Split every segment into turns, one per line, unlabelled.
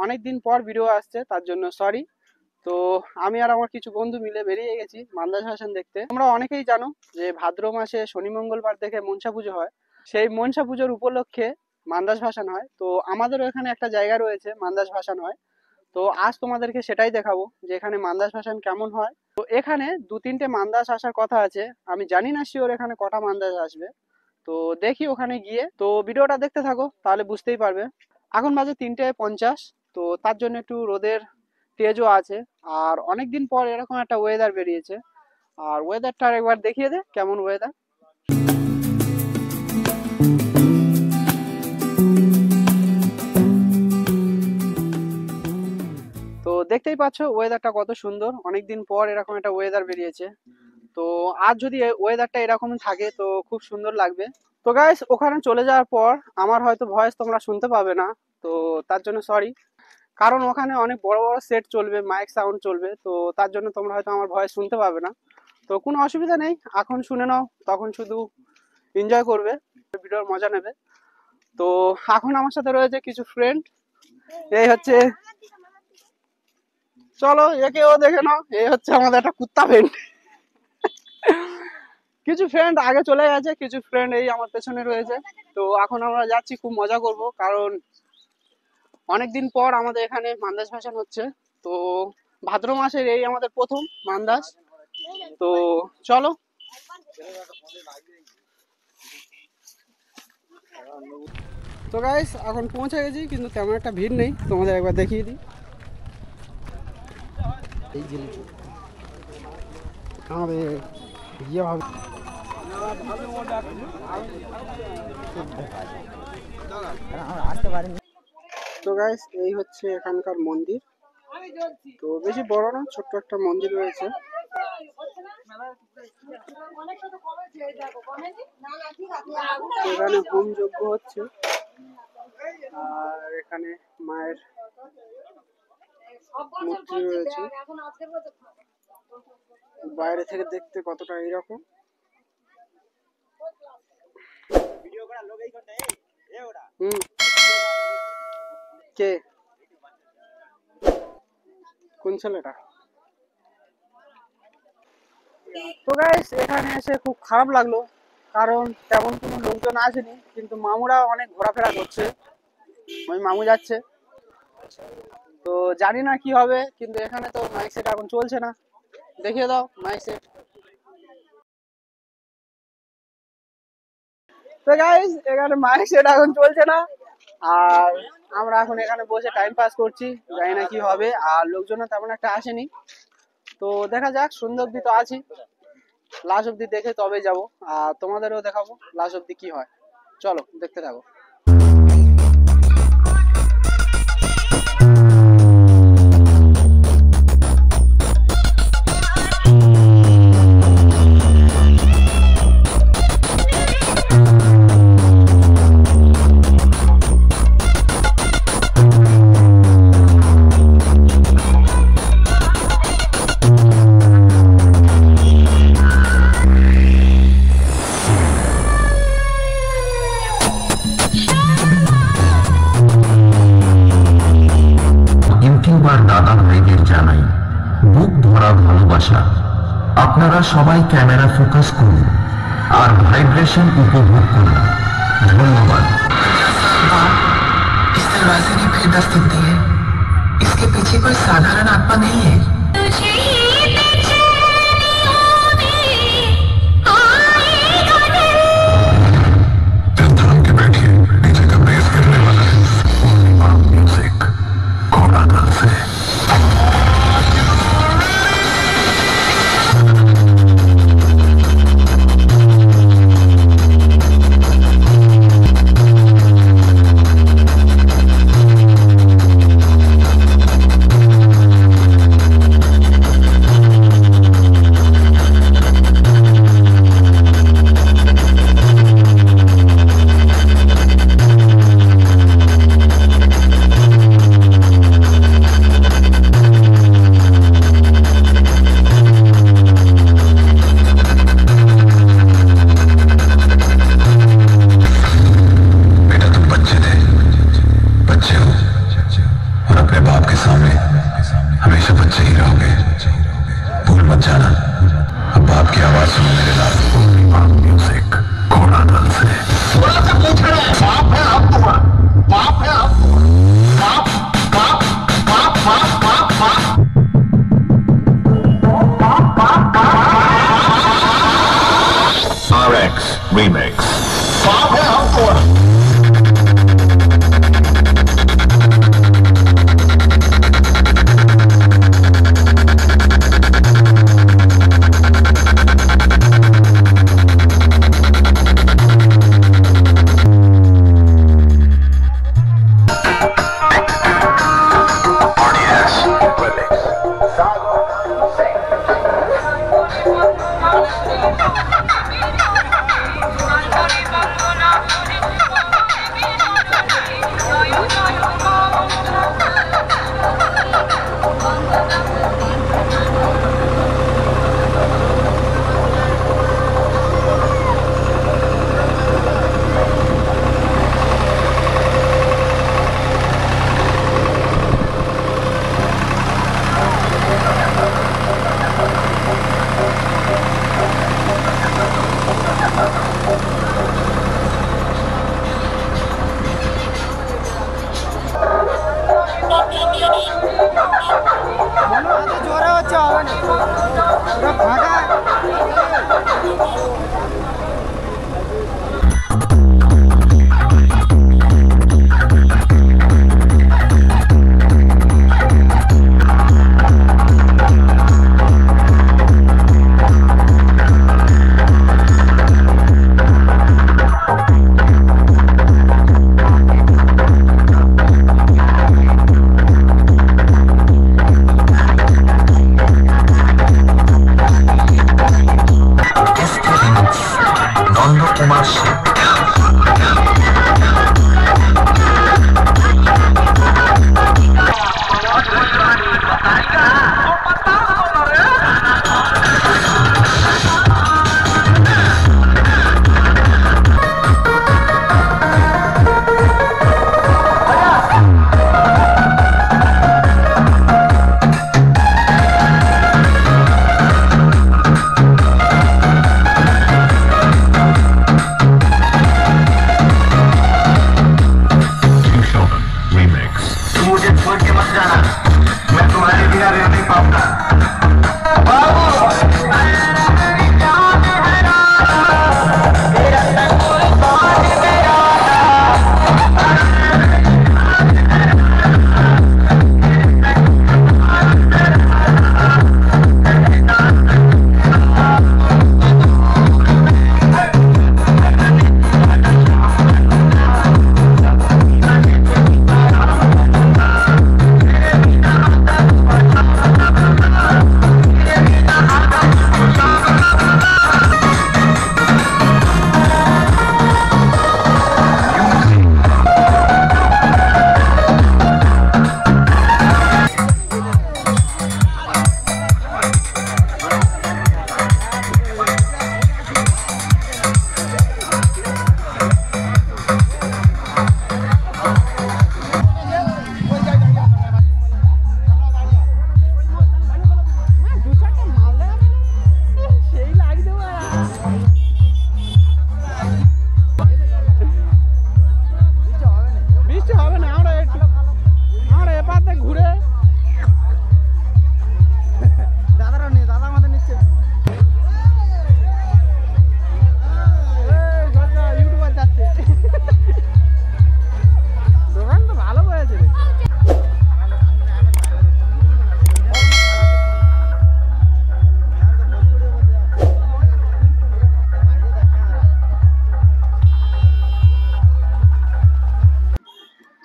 অনেক দিন পর ভিডিও আসছে, তার জন্য সরি। তো আমি আর আমার কিছু বন্ধু মিলে বেরিয়ে গেছি মান্দাজ ভাসান দেখতে। তোমরা অনেকেই জানো যে ভাদ্র মাসে শনি মঙ্গলবার দেখে মনসা পুজো হয়। সেই মনসা পুজোর উপলক্ষে মান্দাজ ভাসান হয়। তো আমাদেরও এখানে একটা জায়গা রয়েছে মান্দাজ ভাসান হয়। তো আজ তোমাদেরকে সেটাই দেখাবো যে এখানে মান্দাজ ভাসান কেমন হয়। তো এখানে 2-3টে মান্দাজ আসার কথা আছে, আমি জানি না শিওর এখানে কটা মান্দাজ আসবে। তো দেখি ওখানে গিয়ে। তো ভিডিওটা দেখতে থাকো, তাহলে বুঝতেই পারবে। এখন বাজে 3:50। তো তার জন্য একটু রোদের তেজও আছে। আর অনেকদিন পর এরকম একটা ওয়েদার বেরিয়েছে। আর ওয়েদারটা একবার দেখিয়ে দে কেমন ওয়েদার। তো দেখতেই পাচ্ছ ওয়েদারটা কত সুন্দর, অনেকদিন পর এরকম একটা ওয়েদার বেরিয়েছে। তো আজ যদি ওয়েদারটা এরকম থাকে তো খুব সুন্দর লাগবে। তো গাইস, ওখানে চলে যাওয়ার পর আমার হয়তো ভয়েস তোমরা শুনতে পাবে না, তো তার জন্য সরি। কারণ ওখানে অনেক বড় বড় সেট চলবে, মাইক সাউন্ড চলবে, তো তার জন্য তোমরা হয়তো আমার ভয়েস শুনতে পাবে না। তো কোনো অসুবিধা নেই, এখন শুনে নাও, তখন শুধু এনজয় করবে, ভিডিওর মজা নেবে। তো এখন আমার সাথে রয়েছে কিছু ফ্রেন্ড। এই হচ্ছে, চলো একেও দেখে নাও, এই হচ্ছে আমাদের একটা কুত্তা ফ্রেন্ড। কিছু ফ্রেন্ড আগে চলে গেছে, কিছু ফ্রেন্ড এই আমার পেছনে রয়েছে। তো এখন আমরা যাচ্ছি, খুব মজা করব, কারণ অনেকদিন পর আমাদের এখানে মান্দাজ ভাসান হচ্ছে। তো ভাদ্র মাসের এই আমাদের প্রথম মান্দাজ। তো চলো। তো গাইস, এখন পৌঁছে গেছি, কিন্তু তেমন একটা ভিড় নেই, তোমাদের একবার দেখিয়ে দিই। এই জিনিস আমাদের ইয়ে হবে। তো গাইস, এই হচ্ছে এখানকার মন্দির। তো বেশি বড় না, ছোট্ট একটা মন্দির রয়েছে। এখানে হোম যজ্ঞ হচ্ছে। আর এখানে মায়ের মূর্তি রয়েছে। বাইরে থেকে দেখতে কতটা এইরকম। কে কোন ছেলেটা? তো গাইস, এখানে এসে খুব খারাপ লাগলো, কারণ তেমন কোনো লোকজন আসেনি, কিন্তু মামুরা অনেক ঘোরাফেরা করছে। ওই মামু যাচ্ছে, তো জানি না কি হবে। কিন্তু এখানে তো মাইক সেট এখন চলছে না, দেখিয়ে দাও মাইক সেট। তো গাইস, এখানে মাইক সেট এখন চলছে না, আর আমরা এখন এখানে বসে টাইম পাস করছি, জানি না কি হবে। আর লোকজনও তেমন একটা আসেনি, তো দেখা যাক। সন্ধ্যা অব্দি তো আছি, লাস্ট অব্দি দেখে তবে যাবো। আর তোমাদেরও দেখাবো লাস্ট অব্দি কি হয়। চলো দেখতে থাকো।
দাদা ভাইদের জানাই বুক ভরা ভালোবাসা। আপনারা সবাই ক্যামেরা ফোকাস করুন আর ভাইব্রেশন উপভোগ করুন। ধন্যবাদ।
इस दरवाजे ने फिर दस्तक दी है। इसके पीछे कोई साधारण आत्मा नहीं है।
थाम के बैठिए, नीचे का बेस गिरने वाला है। म्यूजिक घोड़ा दल से। Remix.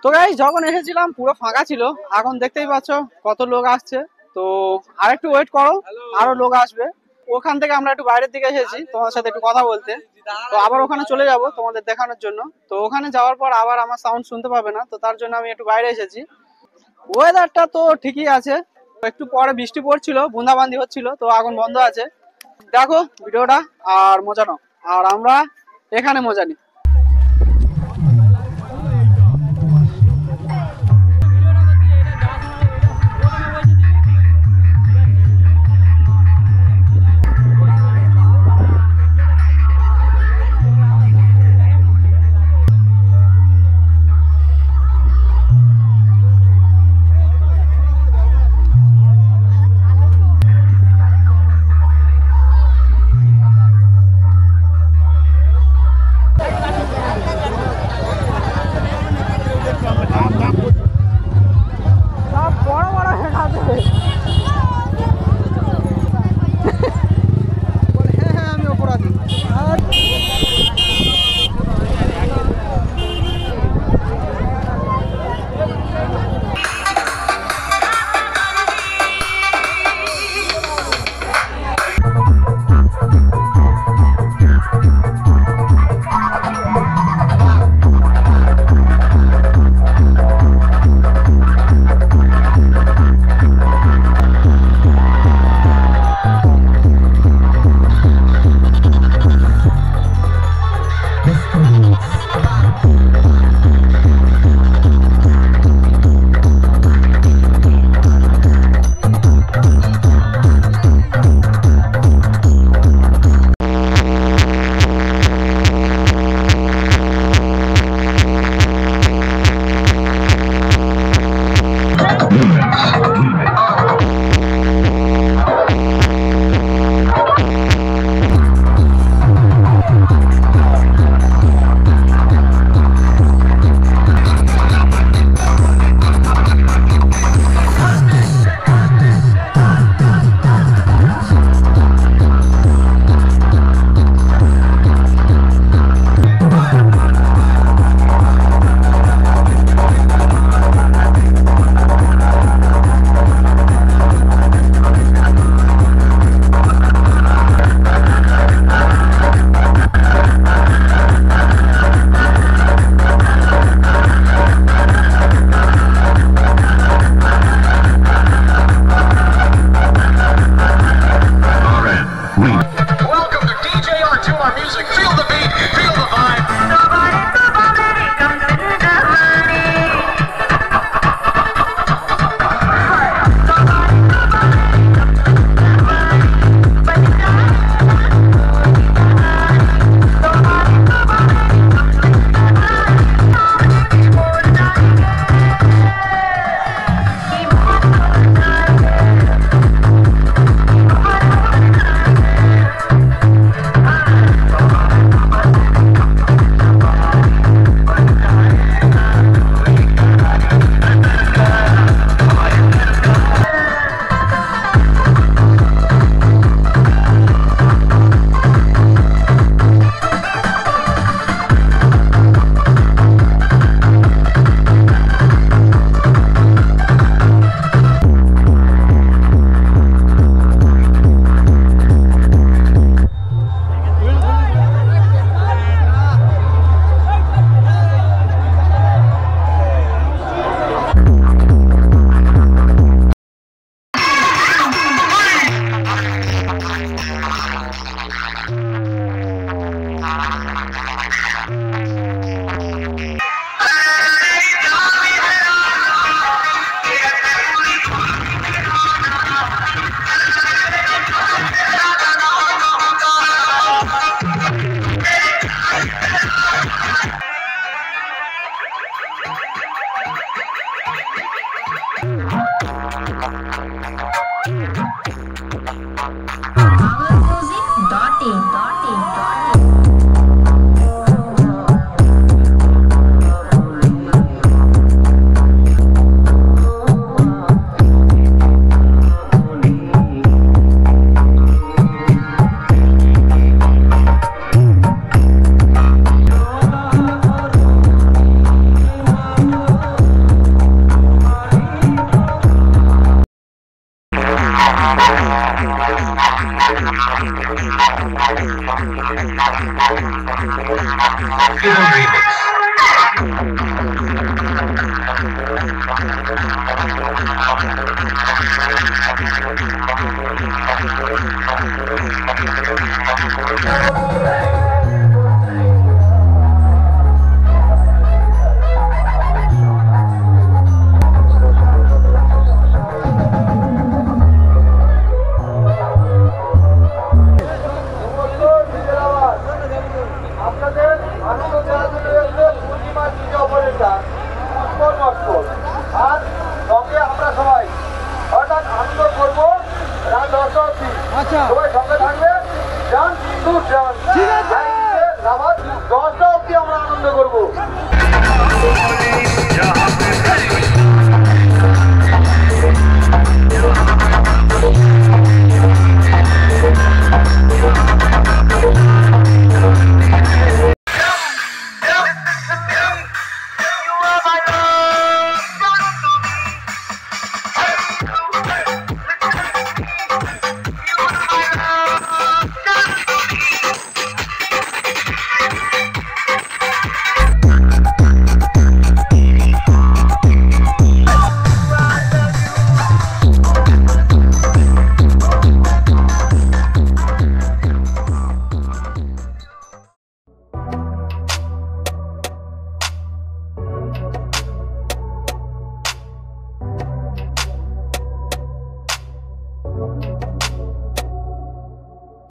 তো গাইস যখন এসেছিলাম পুরো ফাঁকা ছিল, এখন দেখতেই পাচ্ছ কত লোক আসছে। তো আরেকটু ওয়েট করো, আরো লোক আসবে। ওখান থেকে আমরা একটু বাইরের দিকে এসেছি তোমার সাথে একটু কথা বলতে। তো আবার ওখানে চলে যাব তোমাদের দেখানোর জন্য। তো ওখানে যাওয়ার পর আবার আমার সাউন্ড শুনতে পাবে না, তো তার জন্য আমি একটু বাইরে এসেছি। ওয়েদারটা তো ঠিকই আছে, একটু পরে বৃষ্টি পড়ছিল, বুন্দাবান্দি হচ্ছিল, তো এখন বন্ধ আছে। দেখো ভিডিওটা আর মজা নাও, আর আমরা এখানে মজা নিই। আচ্ছা
সবাই সঙ্গে থাকবে, যান, ঠিক আছে, 10টা অবধি আমরা আনন্দ করবো।